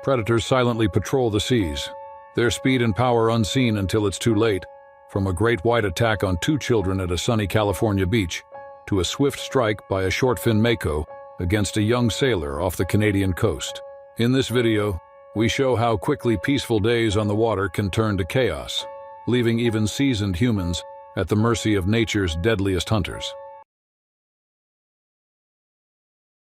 Predators silently patrol the seas, their speed and power unseen until it's too late, from a great white attack on 2 children at a sunny California beach to a swift strike by a shortfin mako against a young sailor off the Canadian coast. In this video, we show how quickly peaceful days on the water can turn to chaos, leaving even seasoned humans at the mercy of nature's deadliest hunters.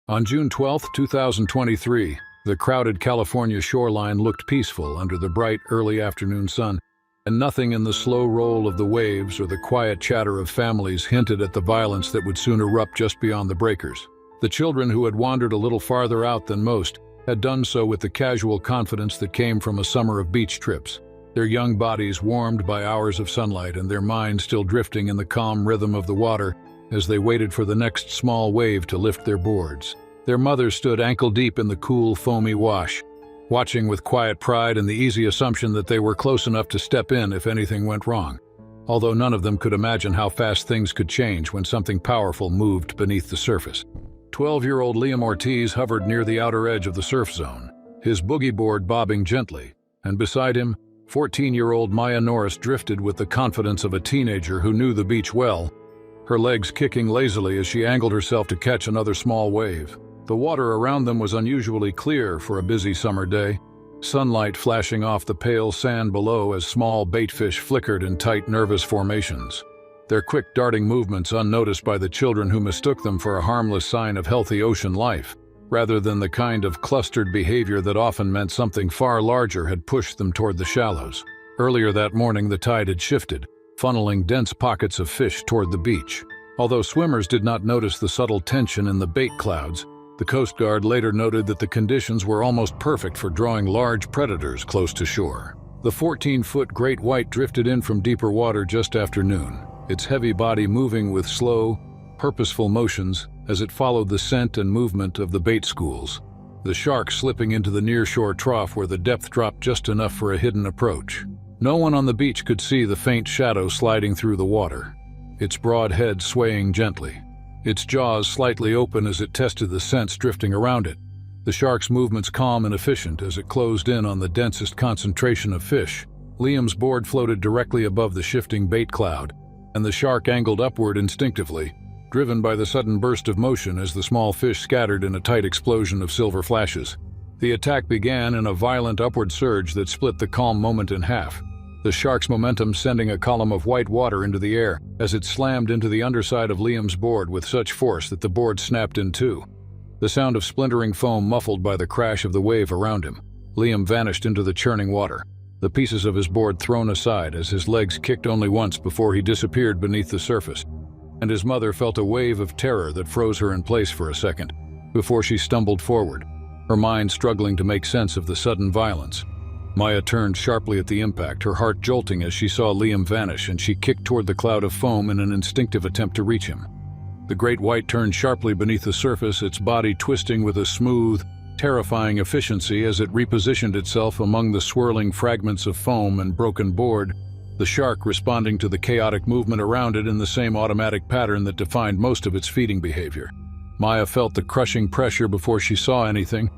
On June 12, 2023, the crowded California shoreline looked peaceful under the bright early afternoon sun, and nothing in the slow roll of the waves or the quiet chatter of families hinted at the violence that would soon erupt just beyond the breakers. The children who had wandered a little farther out than most had done so with the casual confidence that came from a summer of beach trips, their young bodies warmed by hours of sunlight and their minds still drifting in the calm rhythm of the water as they waited for the next small wave to lift their boards. Their mothers stood ankle-deep in the cool, foamy wash, watching with quiet pride and the easy assumption that they were close enough to step in if anything went wrong, although none of them could imagine how fast things could change when something powerful moved beneath the surface. 12-year-old Liam Ortiz hovered near the outer edge of the surf zone, his boogie board bobbing gently, and beside him, 14-year-old Maya Norris drifted with the confidence of a teenager who knew the beach well, her legs kicking lazily as she angled herself to catch another small wave. The water around them was unusually clear for a busy summer day, sunlight flashing off the pale sand below as small baitfish flickered in tight, nervous formations, their quick darting movements unnoticed by the children who mistook them for a harmless sign of healthy ocean life, rather than the kind of clustered behavior that often meant something far larger had pushed them toward the shallows. Earlier that morning, the tide had shifted, funneling dense pockets of fish toward the beach. Although swimmers did not notice the subtle tension in the bait clouds, the Coast Guard later noted that the conditions were almost perfect for drawing large predators close to shore. The 14-foot great white drifted in from deeper water just after noon, its heavy body moving with slow, purposeful motions as it followed the scent and movement of the bait schools, the shark slipping into the nearshore trough where the depth dropped just enough for a hidden approach. No one on the beach could see the faint shadow sliding through the water, its broad head swaying gently, its jaws slightly open as it tested the scents drifting around it, the shark's movements calm and efficient as it closed in on the densest concentration of fish. Liam's board floated directly above the shifting bait cloud, and the shark angled upward instinctively, driven by the sudden burst of motion as the small fish scattered in a tight explosion of silver flashes. The attack began in a violent upward surge that split the calm moment in half, the shark's momentum sending a column of white water into the air as it slammed into the underside of Liam's board with such force that the board snapped in two. The sound of splintering foam muffled by the crash of the wave around him. Liam vanished into the churning water, the pieces of his board thrown aside as his legs kicked only once before he disappeared beneath the surface, and his mother felt a wave of terror that froze her in place for a second, before she stumbled forward, her mind struggling to make sense of the sudden violence. Maya turned sharply at the impact, her heart jolting as she saw Liam vanish, and she kicked toward the cloud of foam in an instinctive attempt to reach him. The great white turned sharply beneath the surface, its body twisting with a smooth, terrifying efficiency as it repositioned itself among the swirling fragments of foam and broken board, the shark responding to the chaotic movement around it in the same automatic pattern that defined most of its feeding behavior. Maya felt the crushing pressure before she saw anything,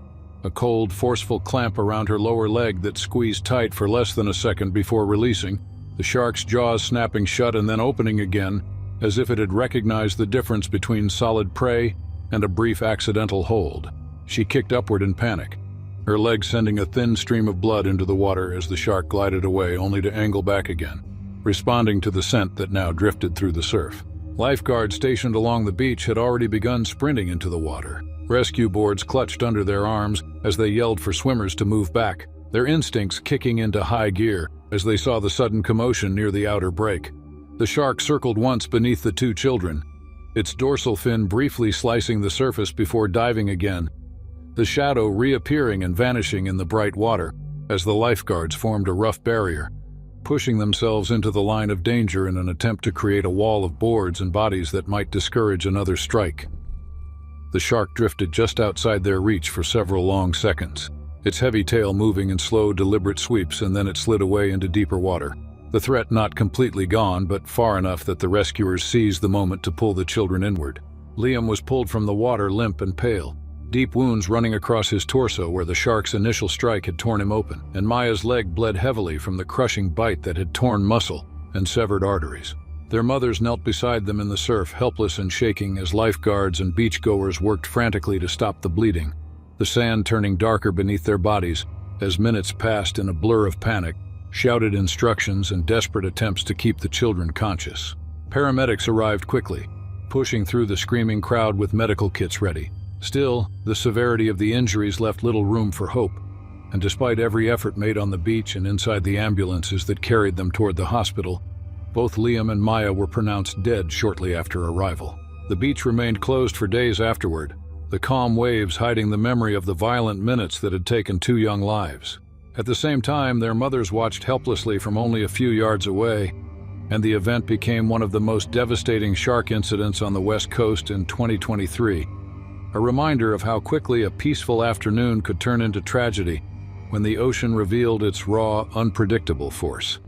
a cold, forceful clamp around her lower leg that squeezed tight for less than a second before releasing, the shark's jaws snapping shut and then opening again, as if it had recognized the difference between solid prey and a brief accidental hold. She kicked upward in panic, her legs sending a thin stream of blood into the water as the shark glided away, only to angle back again, responding to the scent that now drifted through the surf. Lifeguards stationed along the beach had already begun sprinting into the water, rescue boards clutched under their arms as they yelled for swimmers to move back, their instincts kicking into high gear as they saw the sudden commotion near the outer break. The shark circled once beneath the 2 children, its dorsal fin briefly slicing the surface before diving again, the shadow reappearing and vanishing in the bright water as the lifeguards formed a rough barrier, pushing themselves into the line of danger in an attempt to create a wall of boards and bodies that might discourage another strike. The shark drifted just outside their reach for several long seconds, its heavy tail moving in slow, deliberate sweeps, and then it slid away into deeper water. The threat not completely gone, but far enough that the rescuers seized the moment to pull the children inward. Liam was pulled from the water limp and pale, deep wounds running across his torso where the shark's initial strike had torn him open, and Maya's leg bled heavily from the crushing bite that had torn muscle and severed arteries. Their mothers knelt beside them in the surf, helpless and shaking as lifeguards and beachgoers worked frantically to stop the bleeding, the sand turning darker beneath their bodies as minutes passed in a blur of panic, shouted instructions, and desperate attempts to keep the children conscious. Paramedics arrived quickly, pushing through the screaming crowd with medical kits ready. Still, the severity of the injuries left little room for hope, and despite every effort made on the beach and inside the ambulances that carried them toward the hospital, both Liam and Maya were pronounced dead shortly after arrival. The beach remained closed for days afterward, the calm waves hiding the memory of the violent minutes that had taken 2 young lives. At the same time, their mothers watched helplessly from only a few yards away, and the event became one of the most devastating shark incidents on the West Coast in 2023, a reminder of how quickly a peaceful afternoon could turn into tragedy when the ocean revealed its raw, unpredictable force.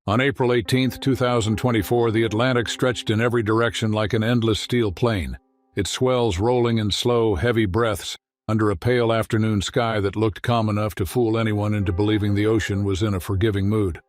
On April 18, 2024, the Atlantic stretched in every direction like an endless steel plain, its swells rolling in slow, heavy breaths under a pale afternoon sky that looked calm enough to fool anyone into believing the ocean was in a forgiving mood.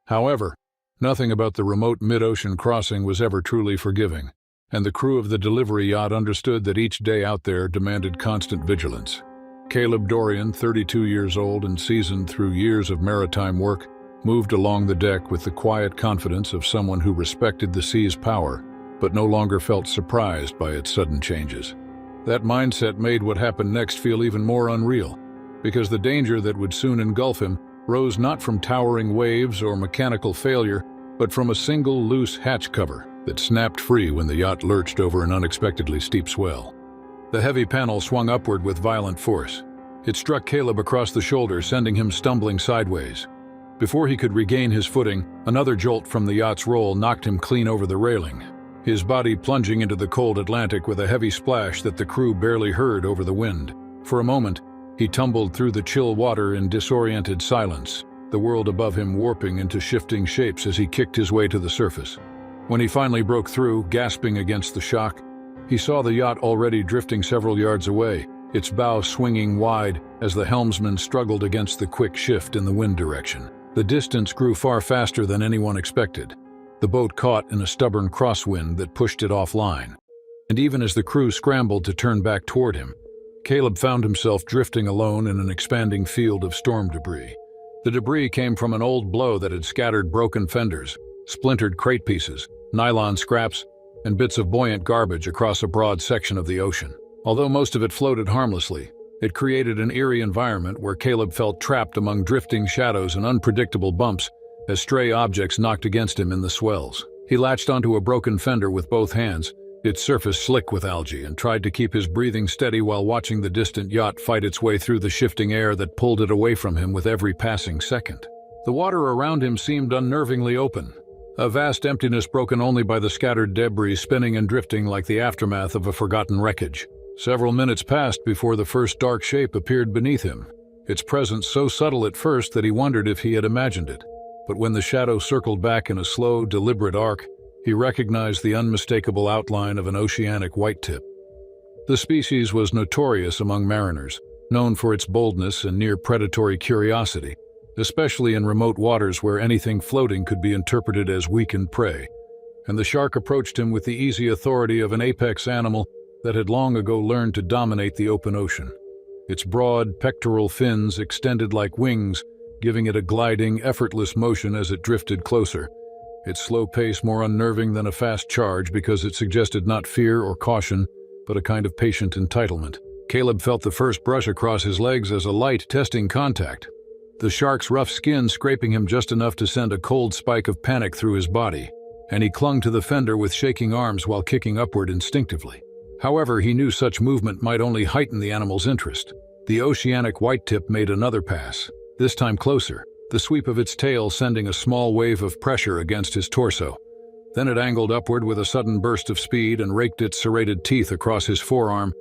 However, nothing about the remote mid-ocean crossing was ever truly forgiving, and the crew of the delivery yacht understood that each day out there demanded constant vigilance. Caleb Dorian, 32 years old and seasoned through years of maritime work, moved along the deck with the quiet confidence of someone who respected the sea's power, but no longer felt surprised by its sudden changes. That mindset made what happened next feel even more unreal, because the danger that would soon engulf him rose not from towering waves or mechanical failure, but from a single loose hatch cover that snapped free when the yacht lurched over an unexpectedly steep swell. The heavy panel swung upward with violent force. It struck Caleb across the shoulder, sending him stumbling sideways. Before he could regain his footing, another jolt from the yacht's roll knocked him clean over the railing, his body plunging into the cold Atlantic with a heavy splash that the crew barely heard over the wind. For a moment, he tumbled through the chill water in disoriented silence, the world above him warping into shifting shapes as he kicked his way to the surface. When he finally broke through, gasping against the shock, he saw the yacht already drifting several yards away, its bow swinging wide as the helmsman struggled against the quick shift in the wind direction. The distance grew far faster than anyone expected. The boat caught in a stubborn crosswind that pushed it offline. And even as the crew scrambled to turn back toward him, Caleb found himself drifting alone in an expanding field of storm debris. The debris came from an old blow that had scattered broken fenders, splintered crate pieces, nylon scraps, and bits of buoyant garbage across a broad section of the ocean. Although most of it floated harmlessly, it created an eerie environment where Caleb felt trapped among drifting shadows and unpredictable bumps as stray objects knocked against him in the swells. He latched onto a broken fender with both hands, its surface slick with algae, and tried to keep his breathing steady while watching the distant yacht fight its way through the shifting air that pulled it away from him with every passing second. The water around him seemed unnervingly open, a vast emptiness broken only by the scattered debris spinning and drifting like the aftermath of a forgotten wreckage. Several minutes passed before the first dark shape appeared beneath him, its presence so subtle at first that he wondered if he had imagined it. But when the shadow circled back in a slow, deliberate arc, he recognized the unmistakable outline of an oceanic whitetip. The species was notorious among mariners, known for its boldness and near-predatory curiosity, especially in remote waters where anything floating could be interpreted as weakened prey. And the shark approached him with the easy authority of an apex animal that had long ago learned to dominate the open ocean. Its broad, pectoral fins extended like wings, giving it a gliding, effortless motion as it drifted closer, its slow pace more unnerving than a fast charge because it suggested not fear or caution, but a kind of patient entitlement. Caleb felt the first brush across his legs as a light, testing contact, the shark's rough skin scraping him just enough to send a cold spike of panic through his body, and he clung to the fender with shaking arms while kicking upward instinctively. However, he knew such movement might only heighten the animal's interest. The oceanic whitetip made another pass, this time closer, the sweep of its tail sending a small wave of pressure against his torso. Then it angled upward with a sudden burst of speed and raked its serrated teeth across his forearm,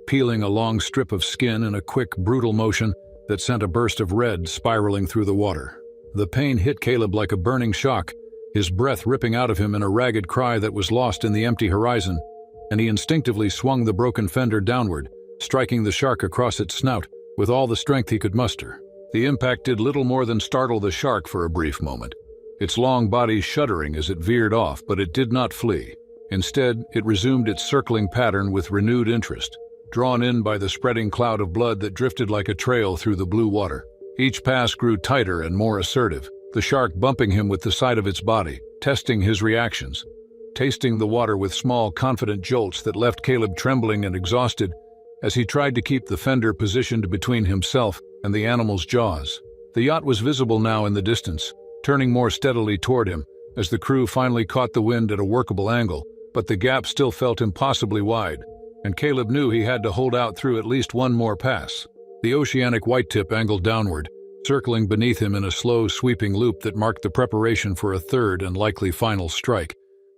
peeling a long strip of skin in a quick, brutal motion that sent a burst of red spiraling through the water. The pain hit Caleb like a burning shock, his breath ripping out of him in a ragged cry that was lost in the empty horizon. and he instinctively swung the broken fender downward, striking the shark across its snout with all the strength he could muster. The impact did little more than startle the shark for a brief moment, its long body shuddering as it veered off, but it did not flee. Instead, it resumed its circling pattern with renewed interest, drawn in by the spreading cloud of blood that drifted like a trail through the blue water. Each pass grew tighter and more assertive, the shark bumping him with the side of its body, testing his reactions. Tasting the water with small, confident jolts that left Caleb trembling and exhausted as he tried to keep the fender positioned between himself and the animal's jaws. The yacht was visible now in the distance, turning more steadily toward him as the crew finally caught the wind at a workable angle, but the gap still felt impossibly wide, and Caleb knew he had to hold out through at least one more pass. The oceanic whitetip angled downward, circling beneath him in a slow, sweeping loop that marked the preparation for a third and likely final strike,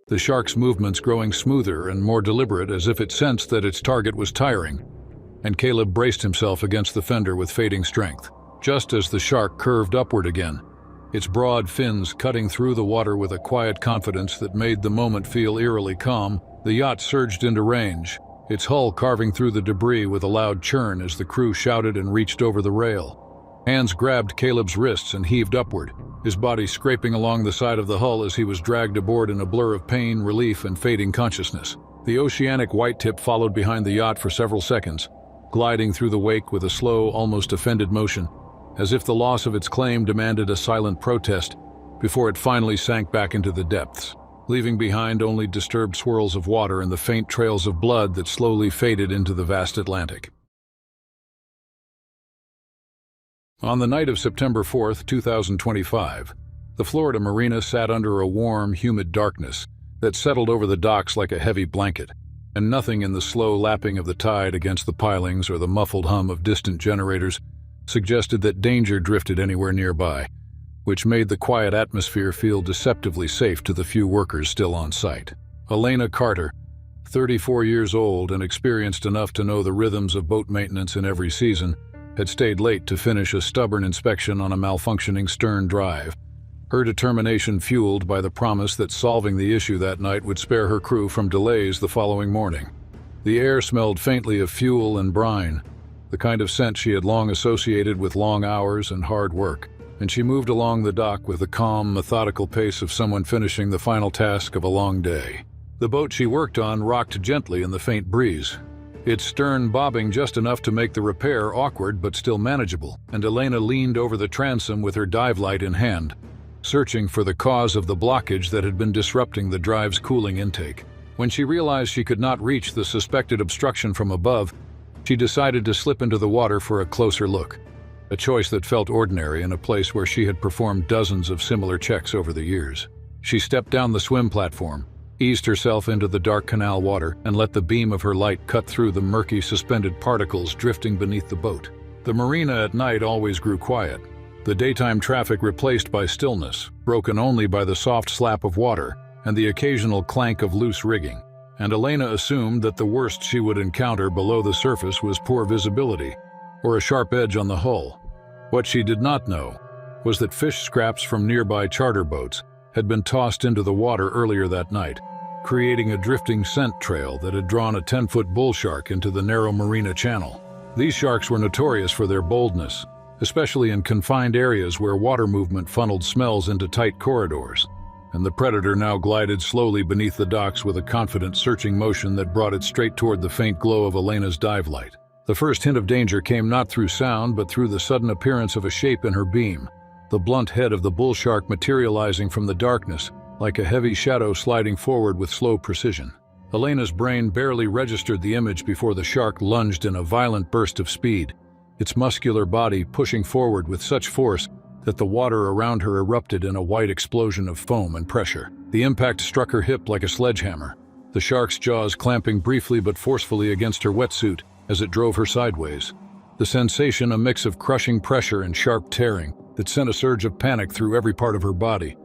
the shark's movements growing smoother and more deliberate as if it sensed that its target was tiring. And Caleb braced himself against the fender with fading strength, just as the shark curved upward again, its broad fins cutting through the water with a quiet confidence that made the moment feel eerily calm. The yacht surged into range, its hull carving through the debris with a loud churn as the crew shouted and reached over the rail. Hands grabbed Caleb's wrists and heaved upward, his body scraping along the side of the hull as he was dragged aboard in a blur of pain, relief, and fading consciousness. The oceanic whitetip followed behind the yacht for several seconds, gliding through the wake with a slow, almost offended motion, as if the loss of its claim demanded a silent protest, before it finally sank back into the depths, leaving behind only disturbed swirls of water and the faint trails of blood that slowly faded into the vast Atlantic. On the night of September 4, 2025, the Florida marina sat under a warm, humid darkness that settled over the docks like a heavy blanket, and nothing in the slow lapping of the tide against the pilings or the muffled hum of distant generators suggested that danger drifted anywhere nearby, which made the quiet atmosphere feel deceptively safe to the few workers still on site. Elena Carter, 34 years old and experienced enough to know the rhythms of boat maintenance in every season, had stayed late to finish a stubborn inspection on a malfunctioning stern drive, her determination fueled by the promise that solving the issue that night would spare her crew from delays the following morning. The air smelled faintly of fuel and brine, the kind of scent she had long associated with long hours and hard work, and she moved along the dock with the calm, methodical pace of someone finishing the final task of a long day. The boat she worked on rocked gently in the faint breeze, its stern bobbing just enough to make the repair awkward but still manageable, and Elena leaned over the transom with her dive light in hand, searching for the cause of the blockage that had been disrupting the drive's cooling intake. When she realized she could not reach the suspected obstruction from above, she decided to slip into the water for a closer look, a choice that felt ordinary in a place where she had performed dozens of similar checks over the years. She stepped down the swim platform, eased herself into the dark canal water, and let the beam of her light cut through the murky suspended particles drifting beneath the boat. The marina at night always grew quiet, the daytime traffic replaced by stillness, broken only by the soft slap of water and the occasional clank of loose rigging. And Elena assumed that the worst she would encounter below the surface was poor visibility, or a sharp edge on the hull. What she did not know was that fish scraps from nearby charter boats had been tossed into the water earlier that night, creating a drifting scent trail that had drawn a 10-foot bull shark into the narrow marina channel. These sharks were notorious for their boldness, especially in confined areas where water movement funneled smells into tight corridors, and the predator now glided slowly beneath the docks with a confident, searching motion that brought it straight toward the faint glow of Elena's dive light. The first hint of danger came not through sound, but through the sudden appearance of a shape in her beam, the blunt head of the bull shark materializing from the darkness, like a heavy shadow sliding forward with slow precision. Elena's brain barely registered the image before the shark lunged in a violent burst of speed, its muscular body pushing forward with such force that the water around her erupted in a white explosion of foam and pressure. The impact struck her hip like a sledgehammer, the shark's jaws clamping briefly but forcefully against her wetsuit as it drove her sideways. The sensation a mix of crushing pressure and sharp tearing that sent a surge of panic through every part of her body.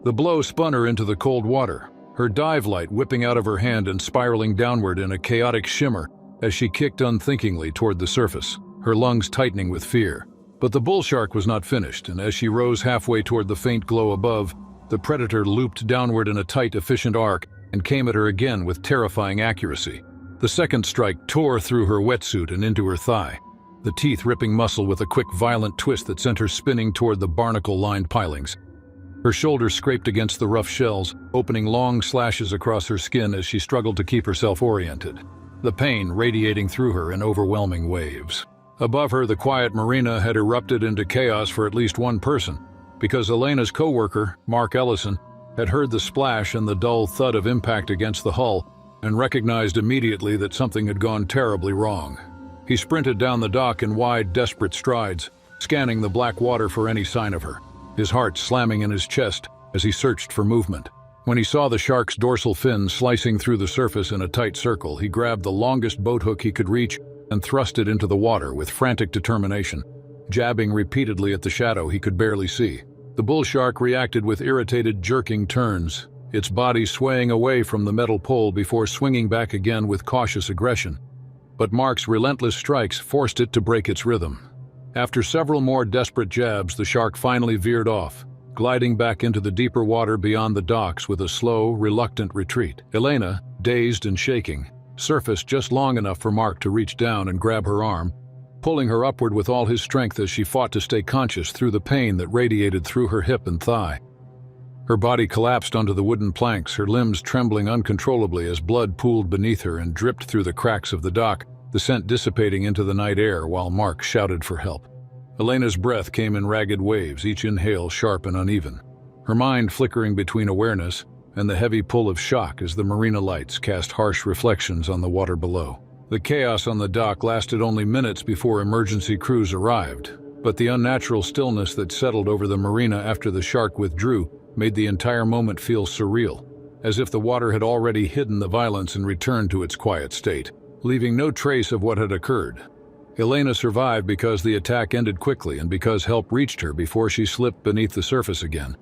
The blow spun her into the cold water, her dive light whipping out of her hand and spiraling downward in a chaotic shimmer as she kicked unthinkingly toward the surface, her lungs tightening with fear. But the bull shark was not finished, and as she rose halfway toward the faint glow above, the predator looped downward in a tight, efficient arc, and came at her again with terrifying accuracy. The second strike tore through her wetsuit and into her thigh, the teeth ripping muscle with a quick, violent twist that sent her spinning toward the barnacle-lined pilings. Her shoulder scraped against the rough shells, opening long slashes across her skin as she struggled to keep herself oriented, the pain radiating through her in overwhelming waves. Above her, the quiet marina had erupted into chaos for at least one person, because Elena's co-worker, Mark Ellison, had heard the splash and the dull thud of impact against the hull and recognized immediately that something had gone terribly wrong. He sprinted down the dock in wide, desperate strides, scanning the black water for any sign of her, his heart slamming in his chest as he searched for movement. When he saw the shark's dorsal fin slicing through the surface in a tight circle, he grabbed the longest boat hook he could reach and thrust it into the water with frantic determination, jabbing repeatedly at the shadow he could barely see. The bull shark reacted with irritated, jerking turns, its body swaying away from the metal pole before swinging back again with cautious aggression. But Mark's relentless strikes forced it to break its rhythm. After several more desperate jabs, the shark finally veered off, gliding back into the deeper water beyond the docks with a slow, reluctant retreat. Elena, dazed and shaking, surfaced just long enough for Mark to reach down and grab her arm, pulling her upward with all his strength as she fought to stay conscious through the pain that radiated through her hip and thigh. Her body collapsed onto the wooden planks, her limbs trembling uncontrollably as blood pooled beneath her and dripped through the cracks of the dock, the scent dissipating into the night air while Mark shouted for help. Elena's breath came in ragged waves, each inhale sharp and uneven, her mind flickering between awareness and the heavy pull of shock as the marina lights cast harsh reflections on the water below. The chaos on the dock lasted only minutes before emergency crews arrived, but the unnatural stillness that settled over the marina after the shark withdrew made the entire moment feel surreal, as if the water had already hidden the violence and returned to its quiet state, leaving no trace of what had occurred. Elena survived because the attack ended quickly and because help reached her before she slipped beneath the surface again.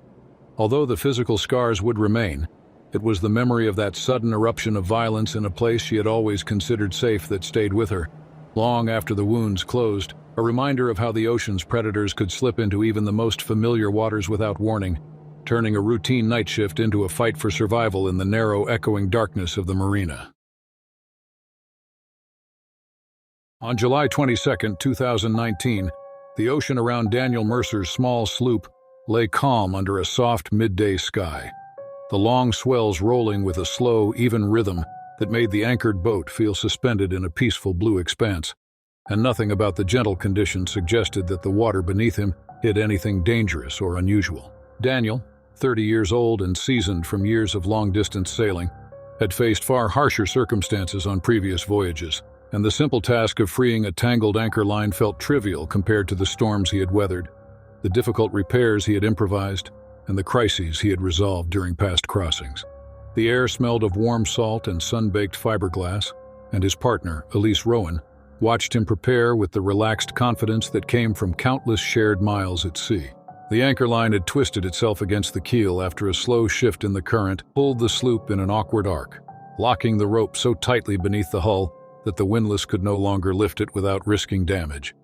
Although the physical scars would remain, it was the memory of that sudden eruption of violence in a place she had always considered safe that stayed with her, long after the wounds closed, a reminder of how the ocean's predators could slip into even the most familiar waters without warning, turning a routine night shift into a fight for survival in the narrow, echoing darkness of the marina. On July 22, 2019, the ocean around Daniel Mercer's small sloop lay calm under a soft midday sky, the long swells rolling with a slow, even rhythm that made the anchored boat feel suspended in a peaceful blue expanse, and nothing about the gentle conditions suggested that the water beneath him hid anything dangerous or unusual. Daniel, 30 years old and seasoned from years of long-distance sailing, had faced far harsher circumstances on previous voyages, and the simple task of freeing a tangled anchor line felt trivial compared to the storms he had weathered, the difficult repairs he had improvised, and the crises he had resolved during past crossings. The air smelled of warm salt and sun-baked fiberglass, and his partner, Elise Rowan, watched him prepare with the relaxed confidence that came from countless shared miles at sea. The anchor line had twisted itself against the keel after a slow shift in the current pulled the sloop in an awkward arc, locking the rope so tightly beneath the hull that the windlass could no longer lift it without risking damage.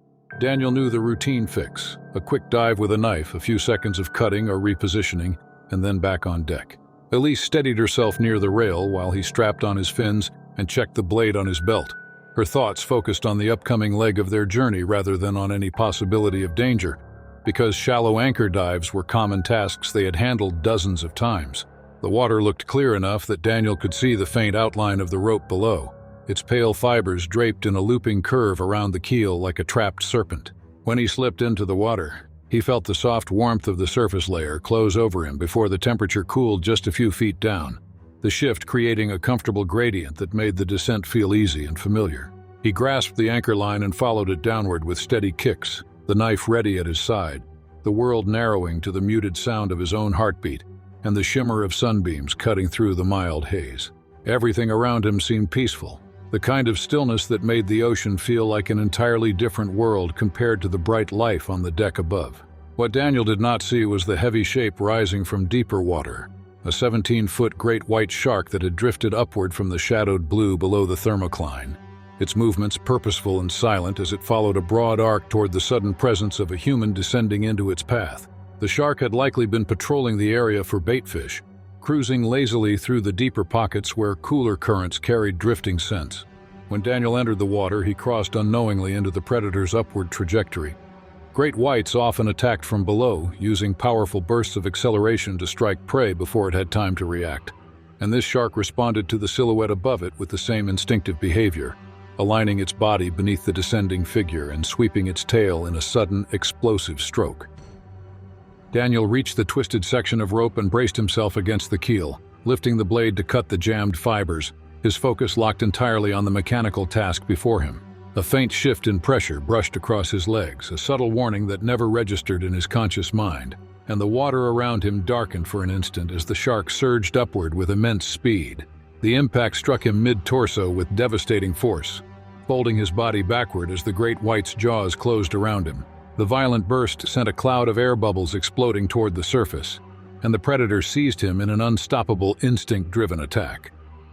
Daniel knew the routine fix: a quick dive with a knife, a few seconds of cutting or repositioning, and then back on deck. Elise steadied herself near the rail while he strapped on his fins and checked the blade on his belt, her thoughts focused on the upcoming leg of their journey rather than on any possibility of danger, because shallow anchor dives were common tasks they had handled dozens of times. The water looked clear enough that Daniel could see the faint outline of the rope below, its pale fibers draped in a looping curve around the keel like a trapped serpent. When he slipped into the water, he felt the soft warmth of the surface layer close over him before the temperature cooled just a few feet down, the shift creating a comfortable gradient that made the descent feel easy and familiar. He grasped the anchor line and followed it downward with steady kicks, the knife ready at his side, the world narrowing to the muted sound of his own heartbeat and the shimmer of sunbeams cutting through the mild haze. Everything around him seemed peaceful, the kind of stillness that made the ocean feel like an entirely different world compared to the bright life on the deck above. What Daniel did not see was the heavy shape rising from deeper water, a 17-foot great white shark that had drifted upward from the shadowed blue below the thermocline, its movements purposeful and silent as it followed a broad arc toward the sudden presence of a human descending into its path. The shark had likely been patrolling the area for bait fish, cruising lazily through the deeper pockets where cooler currents carried drifting scents. When Daniel entered the water, he crossed unknowingly into the predator's upward trajectory. Great whites often attacked from below, using powerful bursts of acceleration to strike prey before it had time to react. And this shark responded to the silhouette above it with the same instinctive behavior, aligning its body beneath the descending figure and sweeping its tail in a sudden, explosive stroke. Daniel reached the twisted section of rope and braced himself against the keel, lifting the blade to cut the jammed fibers, his focus locked entirely on the mechanical task before him. A faint shift in pressure brushed across his legs, a subtle warning that never registered in his conscious mind, and the water around him darkened for an instant as the shark surged upward with immense speed. The impact struck him mid-torso with devastating force, folding his body backward as the great white's jaws closed around him. The violent burst sent a cloud of air bubbles exploding toward the surface, and the predator seized him in an unstoppable, instinct-driven attack.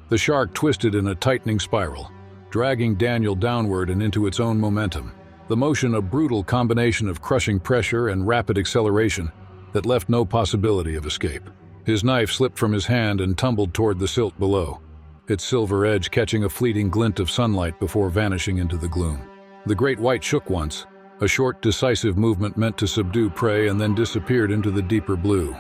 The shark twisted in a tightening spiral, dragging Daniel downward and into its own momentum. The motion a brutal combination of crushing pressure and rapid acceleration that left no possibility of escape. His knife slipped from his hand and tumbled toward the silt below, its silver edge catching a fleeting glint of sunlight before vanishing into the gloom. The great white shook once, a short, decisive movement meant to subdue prey, and then disappeared into the deeper blue.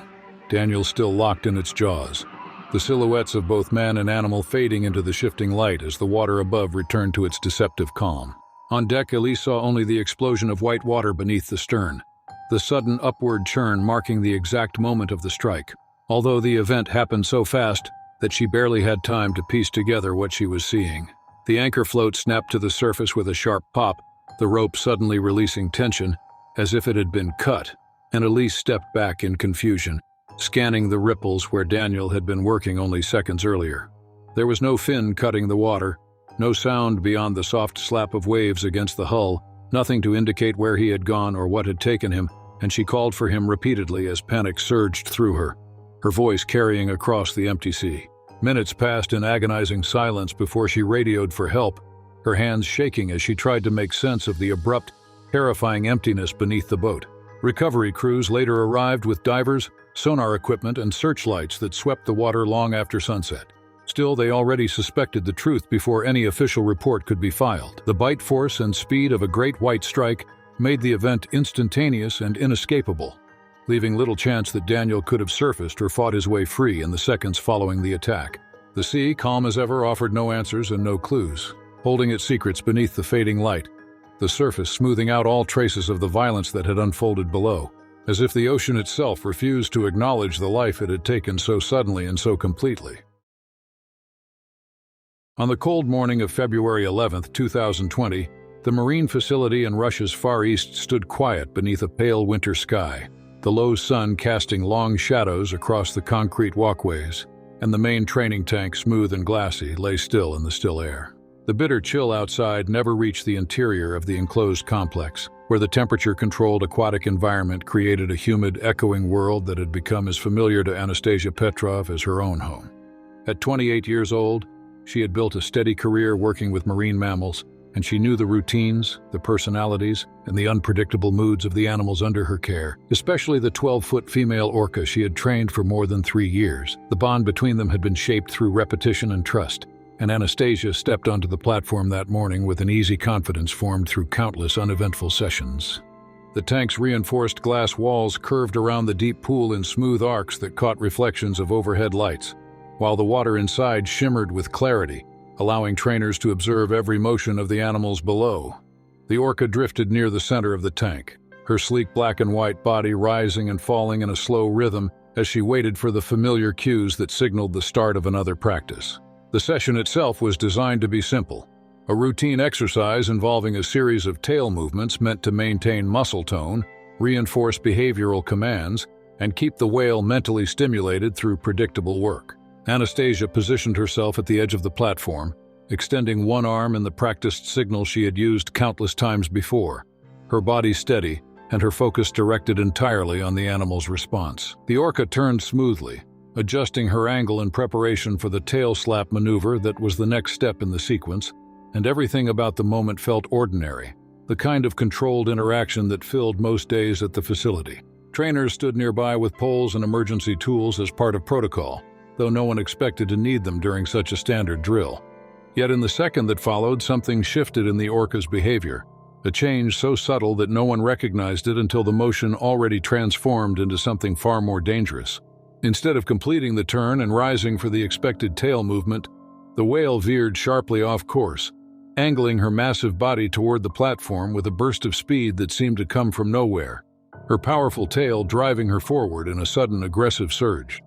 Daniel still locked in its jaws, the silhouettes of both man and animal fading into the shifting light as the water above returned to its deceptive calm. On deck, Elise saw only the explosion of white water beneath the stern, the sudden upward churn marking the exact moment of the strike, although the event happened so fast that she barely had time to piece together what she was seeing. The anchor float snapped to the surface with a sharp pop, the rope suddenly releasing tension, as if it had been cut, and Elise stepped back in confusion, scanning the ripples where Daniel had been working only seconds earlier. There was no fin cutting the water, no sound beyond the soft slap of waves against the hull, nothing to indicate where he had gone or what had taken him, and she called for him repeatedly as panic surged through her, her voice carrying across the empty sea. Minutes passed in agonizing silence before she radioed for help, her hands shaking as she tried to make sense of the abrupt, terrifying emptiness beneath the boat. Recovery crews later arrived with divers, sonar equipment, and searchlights that swept the water long after sunset. Still, they already suspected the truth before any official report could be filed. The bite force and speed of a great white strike made the event instantaneous and inescapable, leaving little chance that Daniel could have surfaced or fought his way free in the seconds following the attack. The sea, calm as ever, offered no answers and no clues, holding its secrets beneath the fading light, the surface smoothing out all traces of the violence that had unfolded below, as if the ocean itself refused to acknowledge the life it had taken so suddenly and so completely. On the cold morning of February 11, 2020, the marine facility in Russia's Far East stood quiet beneath a pale winter sky, the low sun casting long shadows across the concrete walkways, and the main training tank, smooth and glassy, lay still in the still air. The bitter chill outside never reached the interior of the enclosed complex, where the temperature-controlled aquatic environment created a humid, echoing world that had become as familiar to Anastasia Petrov as her own home. At 28 years old, she had built a steady career working with marine mammals, and she knew the routines, the personalities, and the unpredictable moods of the animals under her care, especially the 12-foot female orca she had trained for more than 3 years. The bond between them had been shaped through repetition and trust, and Anastasia stepped onto the platform that morning with an easy confidence formed through countless uneventful sessions. The tank's reinforced glass walls curved around the deep pool in smooth arcs that caught reflections of overhead lights, while the water inside shimmered with clarity, allowing trainers to observe every motion of the animals below. The orca drifted near the center of the tank, her sleek black and white body rising and falling in a slow rhythm as she waited for the familiar cues that signaled the start of another practice. The session itself was designed to be simple, a routine exercise involving a series of tail movements meant to maintain muscle tone, reinforce behavioral commands, and keep the whale mentally stimulated through predictable work. Anastasia positioned herself at the edge of the platform, extending one arm in the practiced signal she had used countless times before, her body steady and her focus directed entirely on the animal's response. The orca turned smoothly, adjusting her angle in preparation for the tail slap maneuver that was the next step in the sequence, and everything about the moment felt ordinary, the kind of controlled interaction that filled most days at the facility. Trainers stood nearby with poles and emergency tools as part of protocol, though no one expected to need them during such a standard drill. Yet in the second that followed, something shifted in the orca's behavior, a change so subtle that no one recognized it until the motion already transformed into something far more dangerous. Instead of completing the turn and rising for the expected tail movement, the whale veered sharply off course, angling her massive body toward the platform with a burst of speed that seemed to come from nowhere, her powerful tail driving her forward in a sudden aggressive surge.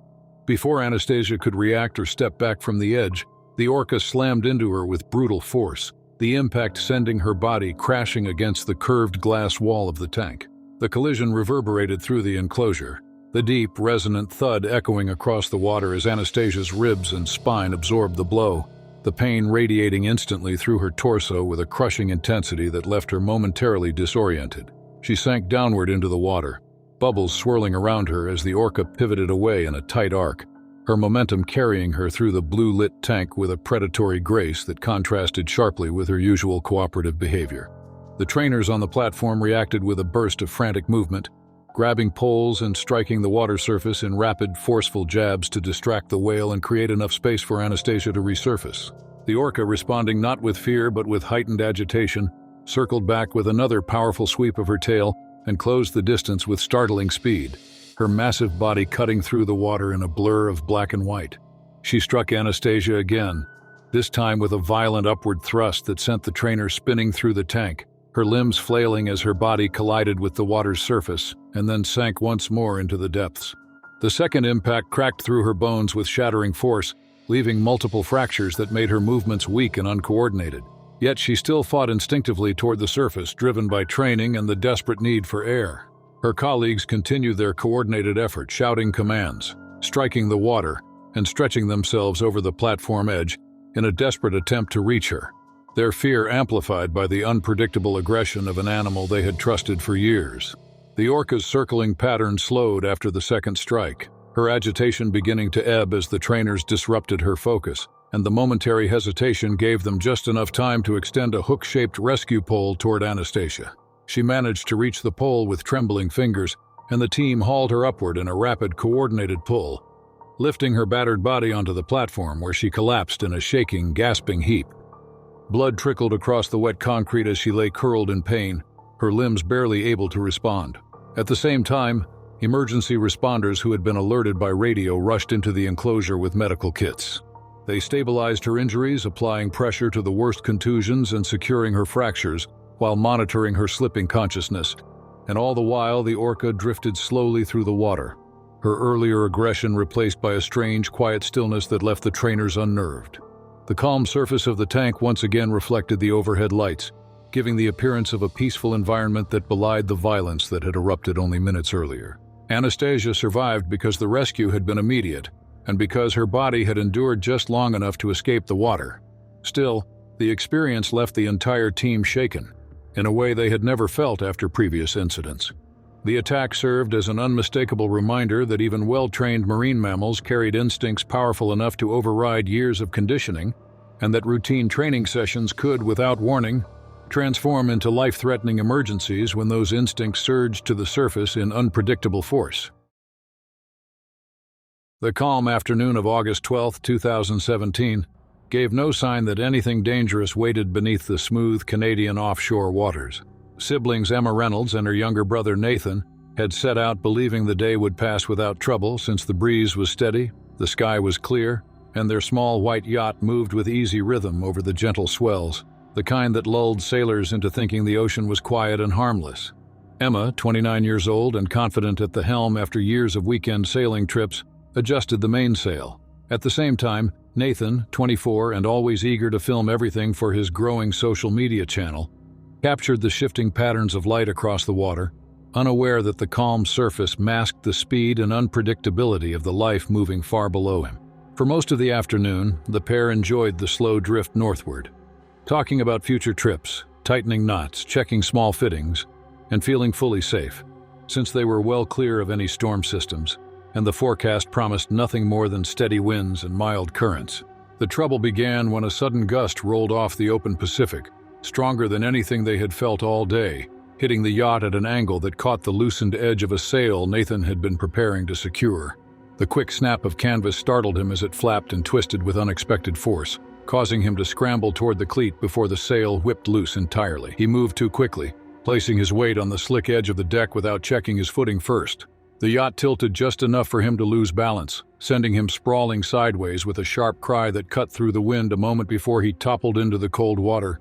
Before Anastasia could react or step back from the edge, the orca slammed into her with brutal force, the impact sending her body crashing against the curved glass wall of the tank. The collision reverberated through the enclosure, the deep, resonant thud echoing across the water as Anastasia's ribs and spine absorbed the blow, the pain radiating instantly through her torso with a crushing intensity that left her momentarily disoriented. She sank downward into the water, bubbles swirling around her as the orca pivoted away in a tight arc, her momentum carrying her through the blue-lit tank with a predatory grace that contrasted sharply with her usual cooperative behavior. The trainers on the platform reacted with a burst of frantic movement, grabbing poles and striking the water surface in rapid, forceful jabs to distract the whale and create enough space for Anastasia to resurface. The orca, responding not with fear but with heightened agitation, circled back with another powerful sweep of her tail and closed the distance with startling speed, her massive body cutting through the water in a blur of black and white. She struck Anastasia again, this time with a violent upward thrust that sent the trainer spinning through the tank, her limbs flailing as her body collided with the water's surface and then sank once more into the depths. The second impact cracked through her bones with shattering force, leaving multiple fractures that made her movements weak and uncoordinated. Yet she still fought instinctively toward the surface, driven by training and the desperate need for air. Her colleagues continued their coordinated effort, shouting commands, striking the water, and stretching themselves over the platform edge in a desperate attempt to reach her, their fear amplified by the unpredictable aggression of an animal they had trusted for years. The orca's circling pattern slowed after the second strike, her agitation beginning to ebb as the trainers disrupted her focus, and the momentary hesitation gave them just enough time to extend a hook-shaped rescue pole toward Anastasia. She managed to reach the pole with trembling fingers, and the team hauled her upward in a rapid, coordinated pull, lifting her battered body onto the platform where she collapsed in a shaking, gasping heap. Blood trickled across the wet concrete as she lay curled in pain, her limbs barely able to respond. At the same time, emergency responders who had been alerted by radio rushed into the enclosure with medical kits. They stabilized her injuries, applying pressure to the worst contusions and securing her fractures, while monitoring her slipping consciousness, and all the while the orca drifted slowly through the water, her earlier aggression replaced by a strange, quiet stillness that left the trainers unnerved. The calm surface of the tank once again reflected the overhead lights, giving the appearance of a peaceful environment that belied the violence that had erupted only minutes earlier. Anastasia survived because the rescue had been immediate, and because her body had endured just long enough to escape the water. Still, the experience left the entire team shaken, in a way they had never felt after previous incidents. The attack served as an unmistakable reminder that even well-trained marine mammals carried instincts powerful enough to override years of conditioning, and that routine training sessions could, without warning, transform into life-threatening emergencies when those instincts surged to the surface in unpredictable force. The calm afternoon of August 12, 2017, gave no sign that anything dangerous waited beneath the smooth Canadian offshore waters. Siblings Emma Reynolds and her younger brother Nathan had set out believing the day would pass without trouble since the breeze was steady, the sky was clear, and their small white yacht moved with easy rhythm over the gentle swells, the kind that lulled sailors into thinking the ocean was quiet and harmless. Emma, 29 years old and confident at the helm after years of weekend sailing trips, adjusted the mainsail. At the same time, Nathan, 24 and always eager to film everything for his growing social media channel, captured the shifting patterns of light across the water, unaware that the calm surface masked the speed and unpredictability of the life moving far below him. For most of the afternoon, the pair enjoyed the slow drift northward, talking about future trips, tightening knots, checking small fittings, and feeling fully safe, since they were well clear of any storm systems, and the forecast promised nothing more than steady winds and mild currents. The trouble began when a sudden gust rolled off the open Pacific, stronger than anything they had felt all day, hitting the yacht at an angle that caught the loosened edge of a sail Nathan had been preparing to secure. The quick snap of canvas startled him as it flapped and twisted with unexpected force, causing him to scramble toward the cleat before the sail whipped loose entirely. He moved too quickly, placing his weight on the slick edge of the deck without checking his footing first. The yacht tilted just enough for him to lose balance, sending him sprawling sideways with a sharp cry that cut through the wind a moment before he toppled into the cold water,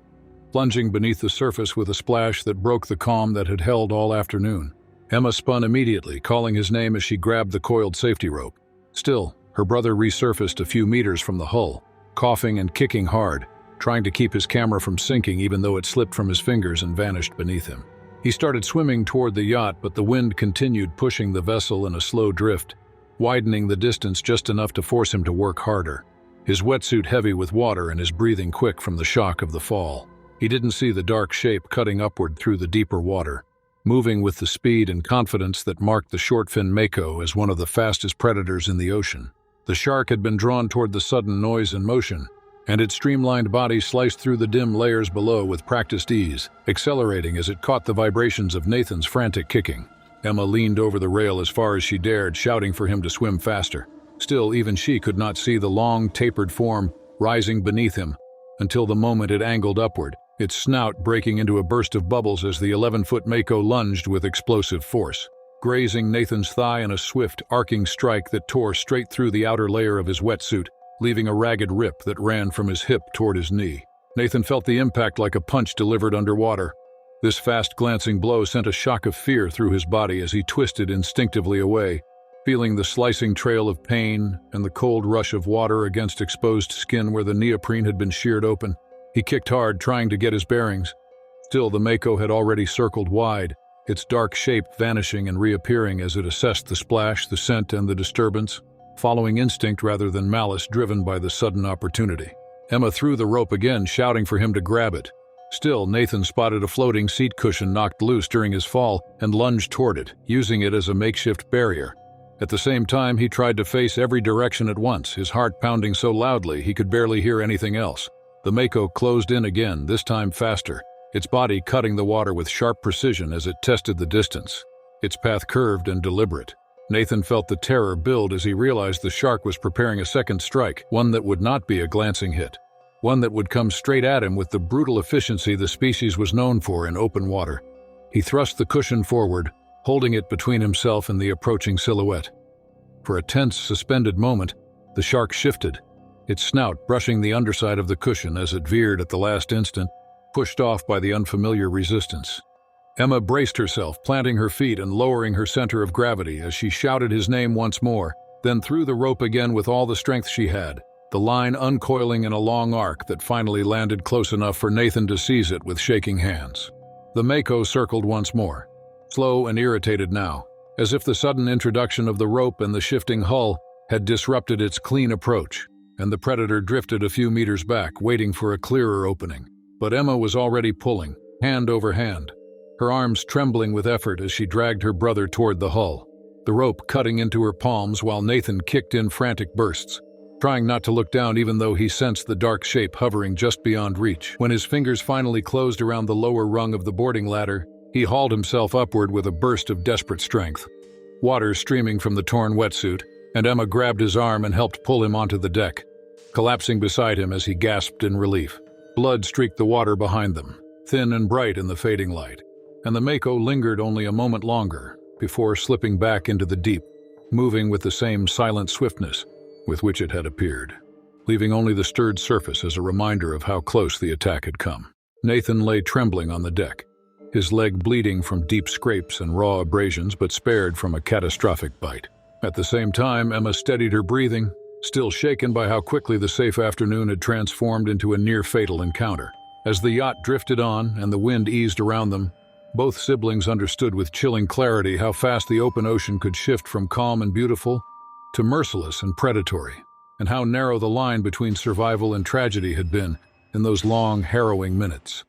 plunging beneath the surface with a splash that broke the calm that had held all afternoon. Emma spun immediately, calling his name as she grabbed the coiled safety rope. Still, her brother resurfaced a few meters from the hull, coughing and kicking hard, trying to keep his camera from sinking even though it slipped from his fingers and vanished beneath him. He started swimming toward the yacht, but the wind continued pushing the vessel in a slow drift, widening the distance just enough to force him to work harder, his wetsuit heavy with water and his breathing quick from the shock of the fall. He didn't see the dark shape cutting upward through the deeper water, moving with the speed and confidence that marked the short-fin mako as one of the fastest predators in the ocean. The shark had been drawn toward the sudden noise and motion, and its streamlined body sliced through the dim layers below with practiced ease, accelerating as it caught the vibrations of Nathan's frantic kicking. Emma leaned over the rail as far as she dared, shouting for him to swim faster. Still, even she could not see the long, tapered form rising beneath him until the moment it angled upward, its snout breaking into a burst of bubbles as the 11-foot mako lunged with explosive force, grazing Nathan's thigh in a swift, arcing strike that tore straight through the outer layer of his wetsuit, leaving a ragged rip that ran from his hip toward his knee. Nathan felt the impact like a punch delivered underwater. This fast-glancing blow sent a shock of fear through his body as he twisted instinctively away, feeling the slicing trail of pain and the cold rush of water against exposed skin where the neoprene had been sheared open. He kicked hard, trying to get his bearings. Still, the mako had already circled wide, its dark shape vanishing and reappearing as it assessed the splash, the scent, and the disturbance, following instinct rather than malice driven by the sudden opportunity. Emma threw the rope again, shouting for him to grab it. Still, Nathan spotted a floating seat cushion knocked loose during his fall and lunged toward it, using it as a makeshift barrier. At the same time, he tried to face every direction at once, his heart pounding so loudly he could barely hear anything else. The mako closed in again, this time faster, its body cutting the water with sharp precision as it tested the distance. Its path curved and deliberate. Nathan felt the terror build as he realized the shark was preparing a second strike, one that would not be a glancing hit, one that would come straight at him with the brutal efficiency the species was known for in open water. He thrust the cushion forward, holding it between himself and the approaching silhouette. For a tense, suspended moment, the shark shifted, its snout brushing the underside of the cushion as it veered at the last instant, pushed off by the unfamiliar resistance. Emma braced herself, planting her feet and lowering her center of gravity as she shouted his name once more, then threw the rope again with all the strength she had, the line uncoiling in a long arc that finally landed close enough for Nathan to seize it with shaking hands. The mako circled once more, slow and irritated now, as if the sudden introduction of the rope and the shifting hull had disrupted its clean approach, and the predator drifted a few meters back, waiting for a clearer opening. But Emma was already pulling, hand over hand, her arms trembling with effort as she dragged her brother toward the hull, the rope cutting into her palms while Nathan kicked in frantic bursts, trying not to look down even though he sensed the dark shape hovering just beyond reach. When his fingers finally closed around the lower rung of the boarding ladder, he hauled himself upward with a burst of desperate strength. Water streaming from the torn wetsuit, and Emma grabbed his arm and helped pull him onto the deck, collapsing beside him as he gasped in relief. Blood streaked the water behind them, thin and bright in the fading light, and the mako lingered only a moment longer before slipping back into the deep, moving with the same silent swiftness with which it had appeared, leaving only the stirred surface as a reminder of how close the attack had come. Nathan lay trembling on the deck, his leg bleeding from deep scrapes and raw abrasions but spared from a catastrophic bite. At the same time, Emma steadied her breathing, still shaken by how quickly the safe afternoon had transformed into a near-fatal encounter. As the yacht drifted on and the wind eased around them, both siblings understood with chilling clarity how fast the open ocean could shift from calm and beautiful to merciless and predatory, and how narrow the line between survival and tragedy had been in those long, harrowing minutes.